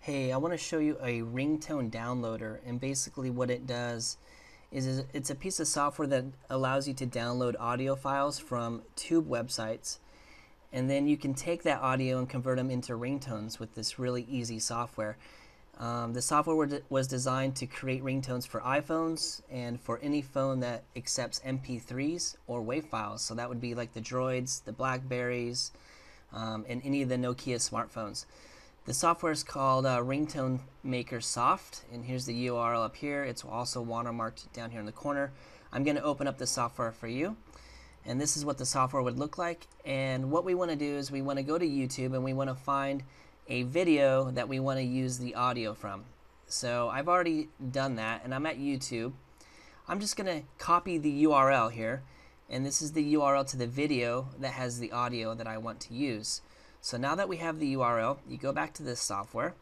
Hey, I want to show you a ringtone downloader, and basically what it does is it's a piece of software that allows you to download audio files from tube websites, and then you can take that audio and convert them into ringtones with this really easy software. The software was designed to create ringtones for iPhones and for any phone that accepts MP3s or WAV files. So that would be like the Droids, the Blackberries, and any of the Nokia smartphones. The software is called Ringtone Maker Soft, and here's the URL up here. It's also watermarked down here in the corner. I'm going to open up the software for you, and this is what the software would look like. And what we want to do is we want to go to YouTube and we want to find a video that we want to use the audio from. So I've already done that, and I'm at YouTube. I'm just going to copy the URL here, and this is the URL to the video that has the audio that I want to use. So now that we have the URL, you go back to this software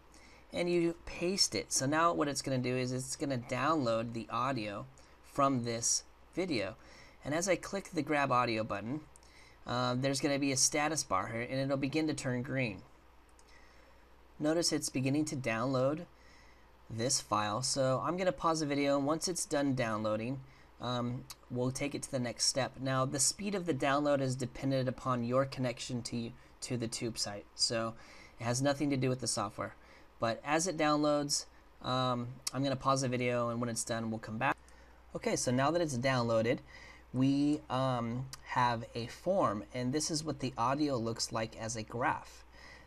and you paste it. So now what it's going to do is it's going to download the audio from this video. And as I click the grab audio button, there's going to be a status bar here, and it'll begin to turn green. Notice it's beginning to download this file. So I'm going to pause the video, and once it's done downloading, we'll take it to the next step. Now the speed of the download is dependent upon your connection to the tube site, so it has nothing to do with the software. But as it downloads, I'm going to pause the video, and when it's done we'll come back. Okay, so now that it's downloaded, we have a form, and this is what the audio looks like as a graph.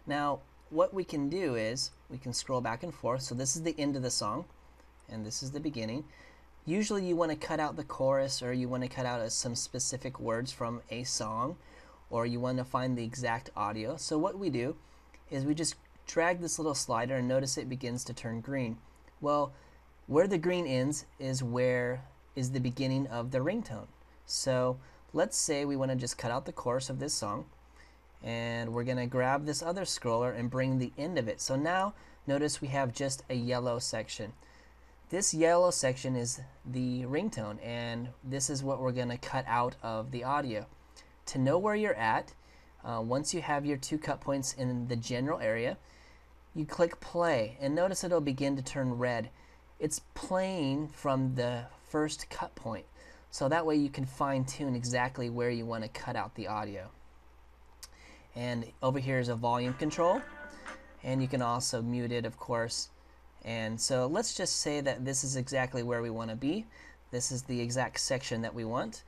Now what we can do is we can scroll back and forth. So this is the end of the song and this is the beginning. Usually you want to cut out the chorus, or you want to cut out some specific words from a song, or you want to find the exact audio. So what we do is we just drag this little slider, and notice it begins to turn green. Well, where the green ends is where is the beginning of the ringtone. So let's say we want to just cut out the chorus of this song, and we're going to grab this other scroller and bring the end of it. So now notice we have just a yellow section. This yellow section is the ringtone, and this is what we're going to cut out of the audio. To know where you're at, once you have your two cut points in the general area, you click play, and notice it'll begin to turn red. It's playing from the first cut point, so that way you can fine-tune exactly where you want to cut out the audio. And over here is a volume control, and you can also mute it, of course. And so let's just say that this is exactly where we want to be. This is the exact section that we want.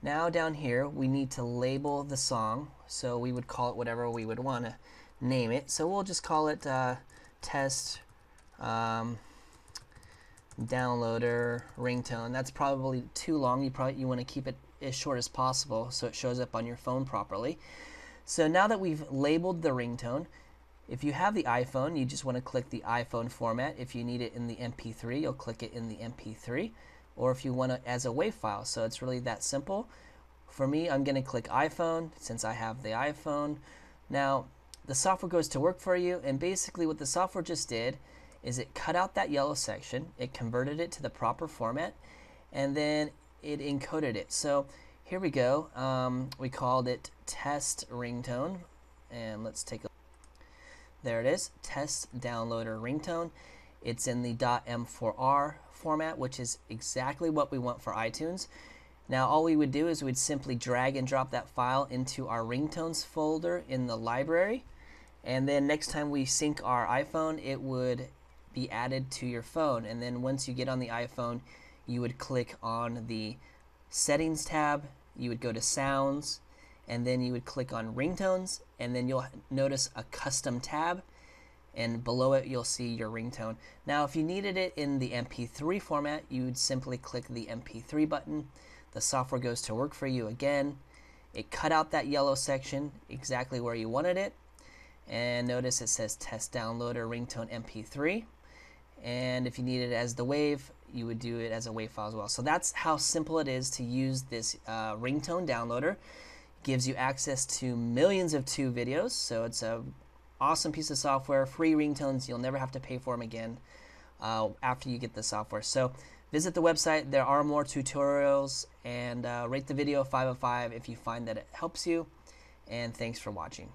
Now down here we need to label the song, so we would call it whatever we would want to name it. So we'll just call it test downloader ringtone. That's probably too long. You want to keep it as short as possible so it shows up on your phone properly. So now that we've labeled the ringtone, if you have the iPhone, you just want to click the iPhone format. If you need it in the MP3, you'll click it in the MP3. Or if you want it as a WAV file. So it's really that simple. For me, I'm going to click iPhone since I have the iPhone. Now the software goes to work for you, and basically what the software just did is it cut out that yellow section, it converted it to the proper format, and then it encoded it. So here we go. We called it test ringtone, and let's take a look. There it is, test downloader ringtone. It's in the .m4r format, which is exactly what we want for iTunes. Now all we would do is we'd simply drag and drop that file into our ringtones folder in the library, and then next time we sync our iPhone, it would be added to your phone. And then once you get on the iPhone, you would click on the settings tab, you would go to sounds, and then you would click on ringtones, and then you'll notice a custom tab, and below it you'll see your ringtone. Now if you needed it in the MP3 format, you would simply click the MP3 button. The software goes to work for you again. It cut out that yellow section exactly where you wanted it, and notice it says test downloader ringtone MP3. And if you need it as the WAV, you would do it as a WAV file as well. So that's how simple it is to use this ringtone downloader. It gives you access to millions of tube videos, so it's a awesome piece of software, free ringtones. You'll never have to pay for them again after you get the software. So visit the website. There are more tutorials, and rate the video 5 of 5 if you find that it helps you. And thanks for watching.